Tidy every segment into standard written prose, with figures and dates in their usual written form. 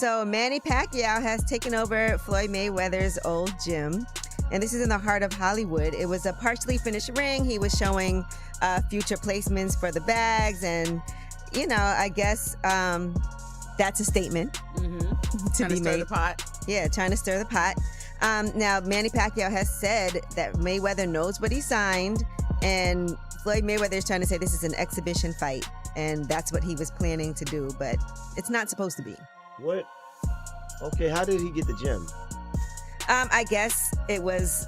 So Manny Pacquiao has taken over Floyd Mayweather's old gym. And this is in the heart of Hollywood. It was a partially finished ring. He was showing future placements for the bags. And, you know, I guess that's a statement to trying be to stir made. the pot. Yeah, trying to stir the pot. Now, Manny Pacquiao has said that Mayweather knows what he signed. And Floyd Mayweather is trying to say this is an exhibition fight. And that's what he was planning to do. But it's not supposed to be. What? Okay, how did he get the gym? I guess it was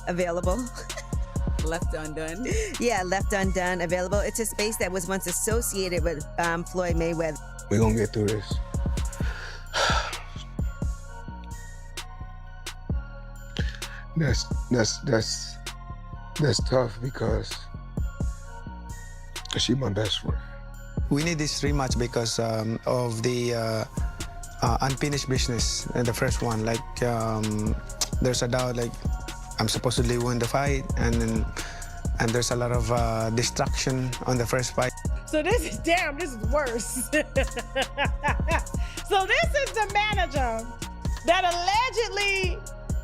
available. Left undone. Yeah, left undone, available. It's a space that was once associated with Floyd Mayweather. We're gonna get through this. That's tough because she's my best friend. We need this rematch because of the unfinished business in the first one. Like, there's a doubt, like, I'm supposedly win the fight, and there's a lot of distraction on the first fight. So this is worse. So this is the manager that allegedly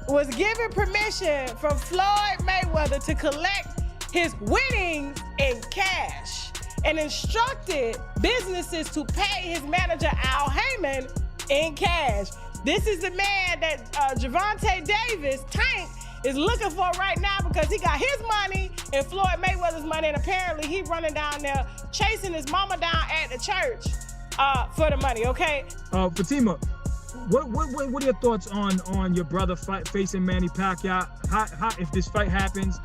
was given permission from Floyd Mayweather to collect his winnings in cash and instructed businesses to pay his manager Al Heyman in cash. This is the man that Gervonta Davis, Tank, is looking for right now because he got his money and Floyd Mayweather's money, and apparently he running down there chasing his mama down at the church for the money, okay? Fatima, what are your thoughts on your brother facing Manny Pacquiao? How if this fight happens,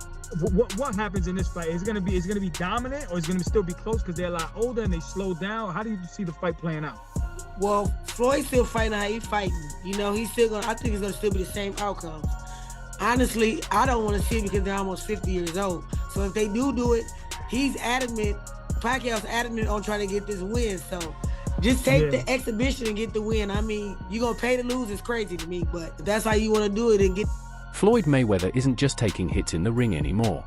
what happens in this fight? Is it gonna be dominant, or is it gonna still be close because they're a lot older and they slow down? How do you see the fight playing out? Well, Floyd's still fighting how he's fighting. You know, I think it's gonna still be the same outcome. Honestly, I don't want to see it because they're almost 50 years old. So if they do it, Pacquiao's adamant on trying to get this win. So just take the exhibition and get the win. I mean, you're gonna pay to lose is crazy to me, but if that's how you want to do it and get. Floyd Mayweather isn't just taking hits in the ring anymore.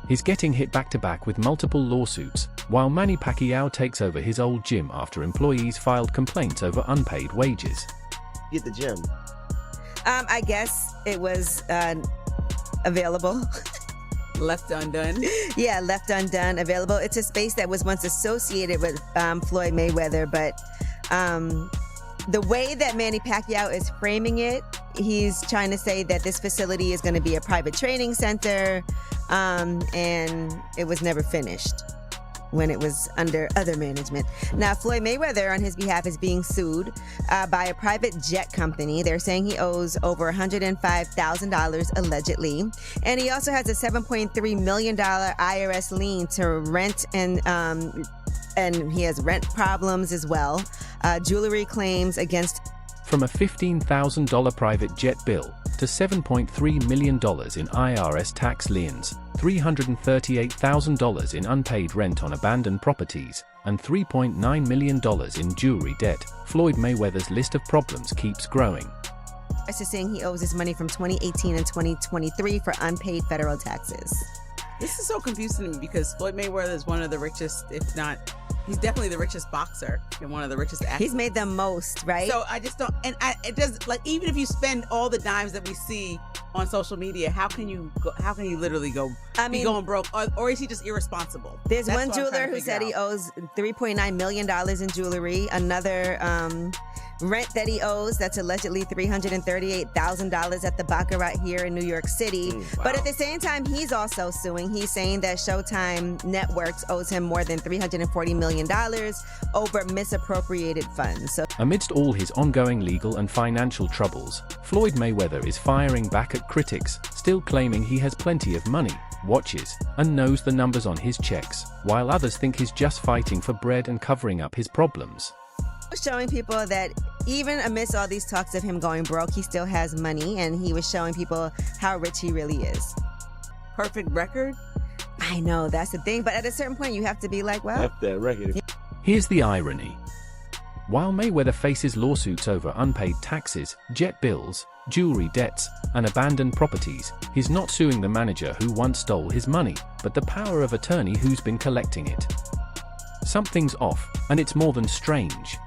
He's getting hit back-to-back with multiple lawsuits, while Manny Pacquiao takes over his old gym after employees filed complaints over unpaid wages. Get the gym. I guess it was available. Left undone. Yeah, left undone, available. It's a space that was once associated with Floyd Mayweather, but the way that Manny Pacquiao is framing it, he's trying to say that this facility is going to be a private training center, and it was never finished when it was under other management. Now, Floyd Mayweather, on his behalf, is being sued by a private jet company. They're saying he owes over $105,000 allegedly. And he also has a $7.3 million IRS lien to rent, and he has rent problems as well. Jewelry claims against. From a $15,000 private jet bill to $7.3 million in IRS tax liens, $338,000 in unpaid rent on abandoned properties, and $3.9 million in jewelry debt, Floyd Mayweather's list of problems keeps growing. Is saying he owes his money from 2018 and 2023 for unpaid federal taxes. This is so confusing to me because Floyd Mayweather is one of the richest, if not, he's definitely the richest boxer and one of the richest athletes. He's made the most, right? So I just don't, it does, like, even if you spend all the dimes that we see on social media, how can you literally go, be going broke? Or is he just irresponsible? There's That's one what I'm trying jeweler to who figure said he out. owes $3.9 million in jewelry. Another rent that he owes, that's allegedly $338,000 at the Baccarat here in New York City. Wow. But at the same time, he's also suing. He's saying that Showtime Networks owes him more than $340 million over misappropriated funds. So, amidst all his ongoing legal and financial troubles, Floyd Mayweather is firing back at critics, still claiming he has plenty of money, watches, and knows the numbers on his checks, while others think he's just fighting for bread and covering up his problems. showing people that even amidst all these talks of him going broke, he still has money, and he was showing people how rich he really is. Perfect record? I know, that's the thing, but at a certain point you have to be like, well, F that record. Here's the irony. While Mayweather faces lawsuits over unpaid taxes, jet bills, jewelry debts, and abandoned properties, he's not suing the manager who once stole his money, but the power of attorney who's been collecting it. Something's off, and it's more than strange.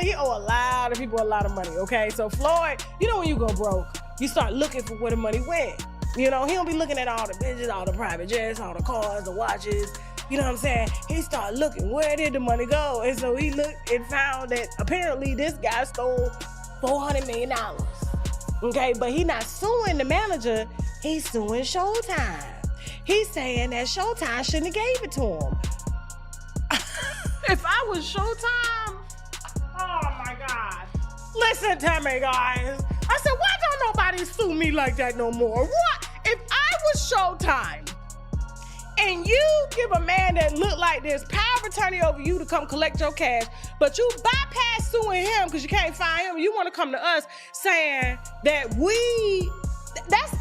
He owe a lot of people a lot of money, okay? So Floyd, you know when you go broke, you start looking for where the money went. You know, he don't be looking at all the bitches, all the private jets, all the cars, the watches. You know what I'm saying? He started looking, where did the money go? And so he looked and found that apparently this guy stole $400 million. Okay, but he not suing the manager, he's suing Showtime. He's saying that Showtime shouldn't have gave it to him. If I was Showtime, oh my God. Listen to me, guys. I said, why don't nobody sue me like that no more? What? If I was Showtime and you give a man that look like this power of attorney over you to come collect your cash, but you bypass suing him because you can't find him, you want to come to us saying that that's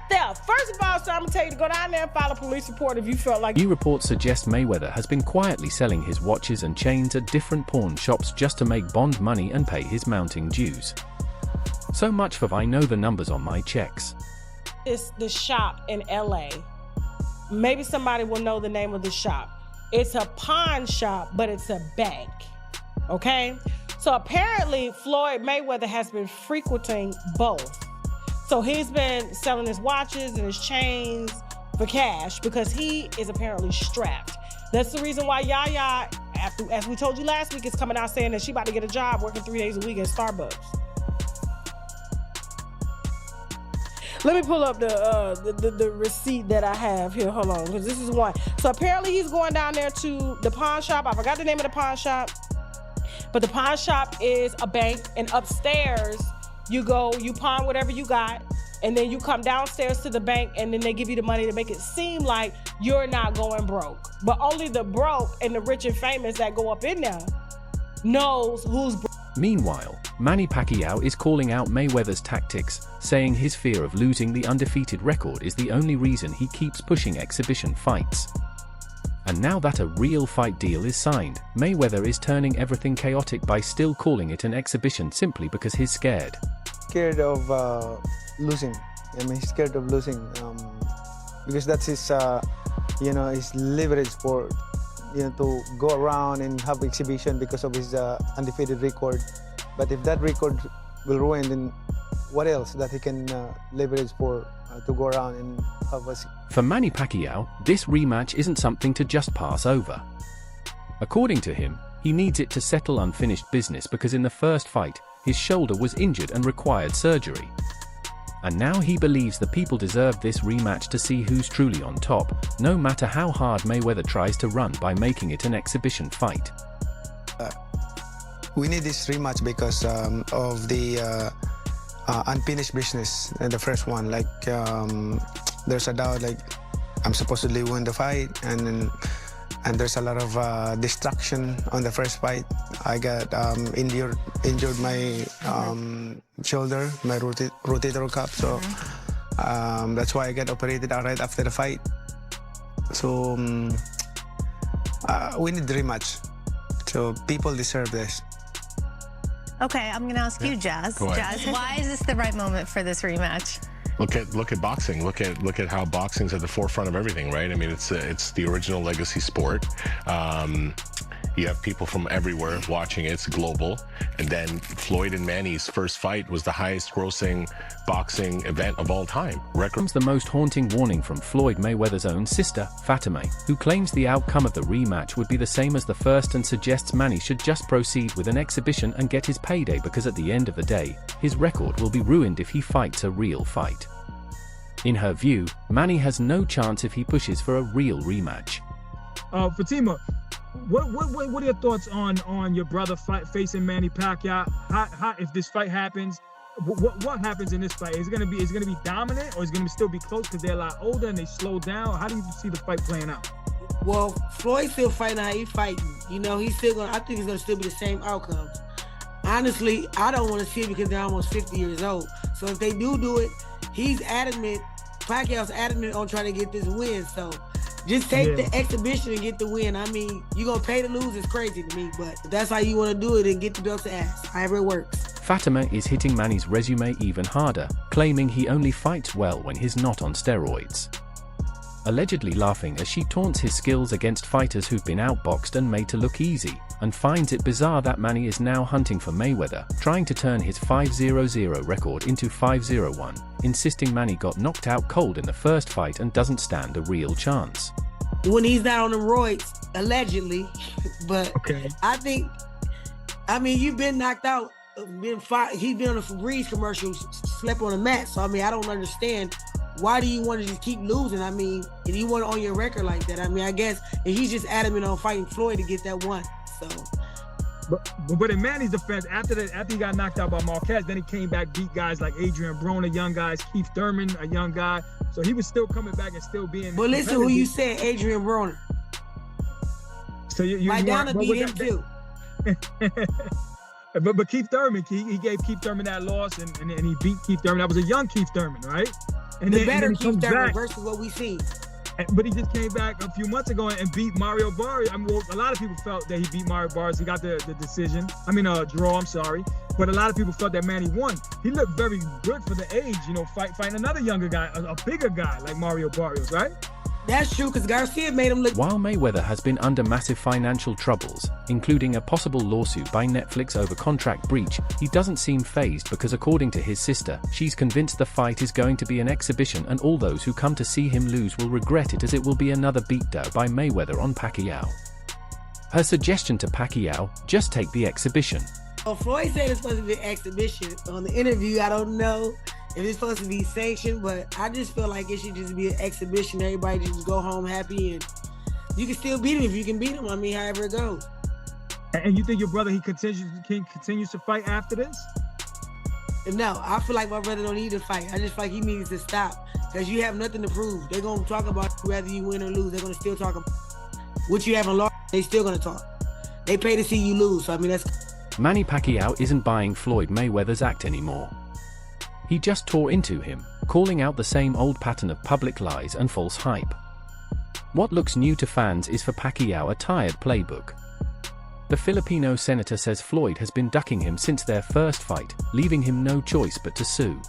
theft. First of all, sir, I'm going to tell you to go down there and file a police report if you felt like... New reports suggest Mayweather has been quietly selling his watches and chains at different pawn shops just to make bond money and pay his mounting dues. So much for I know the numbers on my checks. It's the shop in LA. Maybe somebody will know the name of the shop. It's a pawn shop, but it's a bank, okay? So apparently Floyd Mayweather has been frequenting both. So he's been selling his watches and his chains for cash because he is apparently strapped. That's the reason why Yaya, as we told you last week, is coming out saying that she about to get a job working 3 days a week at Starbucks. Let me pull up the receipt that I have here. Hold on, because this is one. So apparently he's going down there to the pawn shop. I forgot the name of the pawn shop, but the pawn shop is a bank, and upstairs you go, you pawn whatever you got, and then you come downstairs to the bank, and then they give you the money to make it seem like you're not going broke. But only the broke and the rich and famous that go up in there knows who's broke. Meanwhile, Manny Pacquiao is calling out Mayweather's tactics, saying his fear of losing the undefeated record is the only reason he keeps pushing exhibition fights. And now that a real fight deal is signed, Mayweather is turning everything chaotic by still calling it an exhibition simply because he's scared. Scared of losing. I mean, he's scared of losing because that's his, his leverage for, to go around and have exhibition because of his undefeated record. But if that record will ruin, then what else that he can leverage for to go around and have us? For Manny Pacquiao, this rematch isn't something to just pass over. According to him, he needs it to settle unfinished business because in the first fight, his shoulder was injured and required surgery. And now he believes the people deserve this rematch to see who's truly on top, no matter how hard Mayweather tries to run by making it an exhibition fight. We need this rematch because of the unfinished business in the first one. Like there's a doubt, like I'm supposedly win the fight, and there's a lot of distraction on the first fight. I got injured my shoulder, my rotator cuff, so that's why I got operated right after the fight. So we need the rematch. So people deserve this. Okay, I'm going to ask you, Jazz. Jazz, why is this the right moment for this rematch? Look at boxing. Look at how boxing's at the forefront of everything, right? I mean, it's the original legacy sport. You have people from everywhere watching it. It's global. And then Floyd and Manny's first fight was the highest grossing boxing event of all time. Comes the most haunting warning from Floyd Mayweather's own sister, Fatima, who claims the outcome of the rematch would be the same as the first and suggests Manny should just proceed with an exhibition and get his payday because at the end of the day, his record will be ruined if he fights a real fight. In her view, Manny has no chance if he pushes for a real rematch. Fatima, what are your thoughts on your brother facing Manny Pacquiao? How if this fight happens, what happens in this fight? Is it gonna be dominant, or is it gonna still be close because they're a lot older and they slow down? How do you see the fight playing out? Well, Floyd's still fighting how he's fighting. He's still I think it's gonna still be the same outcome. Honestly, I don't want to see it because they're almost 50 years old. So if they do it, he's adamant. Pacquiao's adamant on trying to get this win. So just take the exhibition and get the win. I mean, you're going to pay to lose. It's crazy to me, but if that's how you want to do it, then get the belt to ass, however it works. Fatima is hitting Manny's resume even harder, claiming he only fights well when he's not on steroids. Allegedly laughing as she taunts his skills against fighters who've been outboxed and made to look easy. and finds it bizarre that Manny is now hunting for Mayweather, trying to turn his 5-0-0 record into 5-0-1, insisting Manny got knocked out cold in the first fight and doesn't stand a real chance. When he's not on the roids, allegedly, but Okay. I mean, you've been knocked out, he's been on a Febreze commercial, slept on a mat, so I mean, I don't understand. Why do you want to just keep losing? I mean, if you want it on your record like that, I mean, I guess if he's just adamant on fighting Floyd to get that one, so. But in Manny's defense, after he got knocked out by Marquez, then he came back, beat guys like Adrian Broner, young guys, Keith Thurman, a young guy. So he was still coming back and still being. But listen, who you said, Adrian Broner. So you Maidana beat him too. But Keith Thurman, he gave Keith Thurman that loss, and he beat Keith Thurman. That was a young Keith Thurman, right? And the then, better and then Keith Thurman back, versus what we seen. but he just came back a few months ago and beat Mario Barrios. I mean, well, a lot of people felt that he beat Mario Barrios. He got the decision. I mean, draw, I'm sorry. But a lot of people felt that Manny won. He looked very good for the age, you know, fighting another younger guy, a bigger guy like Mario Barrios, right? That's true, because Garcia made him look. While Mayweather has been under massive financial troubles, including a possible lawsuit by Netflix over contract breach, he doesn't seem fazed because, according to his sister, she's convinced the fight is going to be an exhibition and all those who come to see him lose will regret it, as it will be another beatdown by Mayweather on Pacquiao. Her suggestion to Pacquiao: just take the exhibition. Well, Floyd said it's supposed to be an exhibition. On the interview, I don't know if it's supposed to be sanctioned, but I just feel like it should just be an exhibition. Everybody just go home happy, and you can still beat him if you can beat him. I mean, however it goes. And you think your brother, he continues to fight after this? No, I feel like my brother don't need to fight. I just feel like he needs to stop, because you have nothing to prove. They're going to talk about whether you win or lose. They're going to still talk about what you haven't lost. They still going to talk. They pay to see you lose. So, I mean, that's... Manny Pacquiao isn't buying Floyd Mayweather's act anymore. He just tore into him, calling out the same old pattern of public lies and false hype. What looks new to fans is for Pacquiao a tired playbook. The Filipino senator says Floyd has been ducking him since their first fight, leaving him no choice but to sue.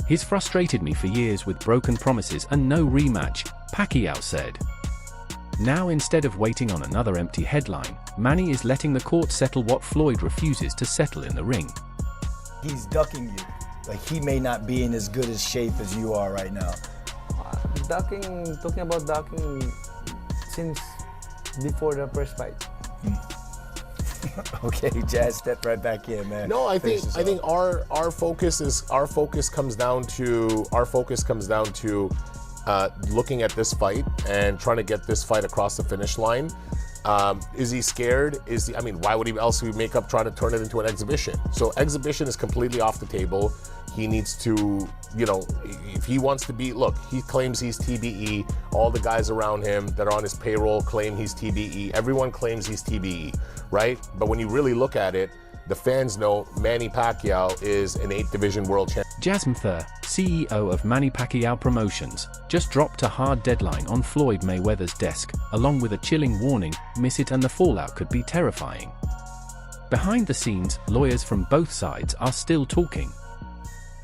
He's frustrated me for years with broken promises and no rematch, Pacquiao said. Now, instead of waiting on another empty headline, Manny is letting the court settle what Floyd refuses to settle in the ring. He's ducking you. Like, he may not be in as good a shape as you are right now. Talking about ducking since before the first fight. Okay, Jazz, step right back in, man. No, I think our focus comes down to looking at this fight and trying to get this fight across the finish line. Is he scared? I mean, why would he else make up trying to turn it into an exhibition? So exhibition is completely off the table. He needs to, you know, if he wants to be, look, he claims he's TBE. All the guys around him that are on his payroll claim he's TBE. Everyone claims he's TBE, right? But when you really look at it, the fans know Manny Pacquiao is an 8th division world champion. Jasmine Thur, CEO of Manny Pacquiao Promotions, just dropped a hard deadline on Floyd Mayweather's desk, along with a chilling warning: miss it and the fallout could be terrifying. Behind the scenes, lawyers from both sides are still talking.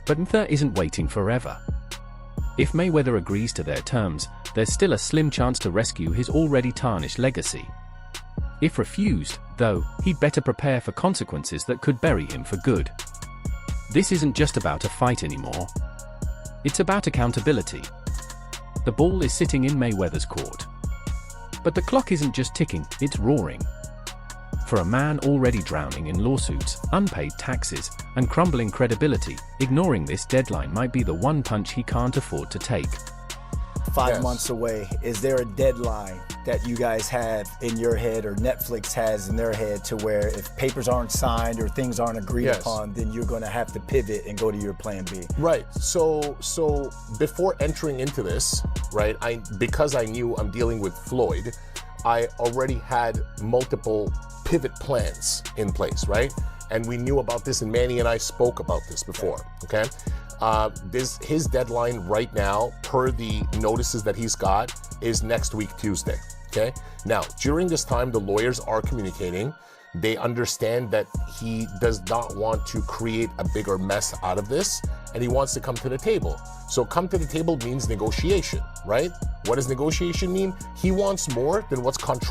But Thur isn't waiting forever. If Mayweather agrees to their terms, there's still a slim chance to rescue his already tarnished legacy. If refused, though, he'd better prepare for consequences that could bury him for good. This isn't just about a fight anymore. It's about accountability. The ball is sitting in Mayweather's court. But the clock isn't just ticking, it's roaring. For a man already drowning in lawsuits, unpaid taxes, and crumbling credibility, ignoring this deadline might be the one punch he can't afford to take. 5 months away. Is there a deadline that you guys have in your head or Netflix has in their head to where if papers aren't signed or things aren't agreed upon, then you're going to have to pivot and go to your plan B? Right. So before entering into this, right, because I knew I'm dealing with Floyd, I already had multiple pivot plans in place, right? And we knew about this, and Manny and I spoke about this before, okay? His deadline right now, per the notices that he's got, is next week, Tuesday, okay? Now, during this time, the lawyers are communicating. They understand that he does not want to create a bigger mess out of this, and he wants to come to the table. So come to the table means negotiation, right? What does negotiation mean? He wants more than what's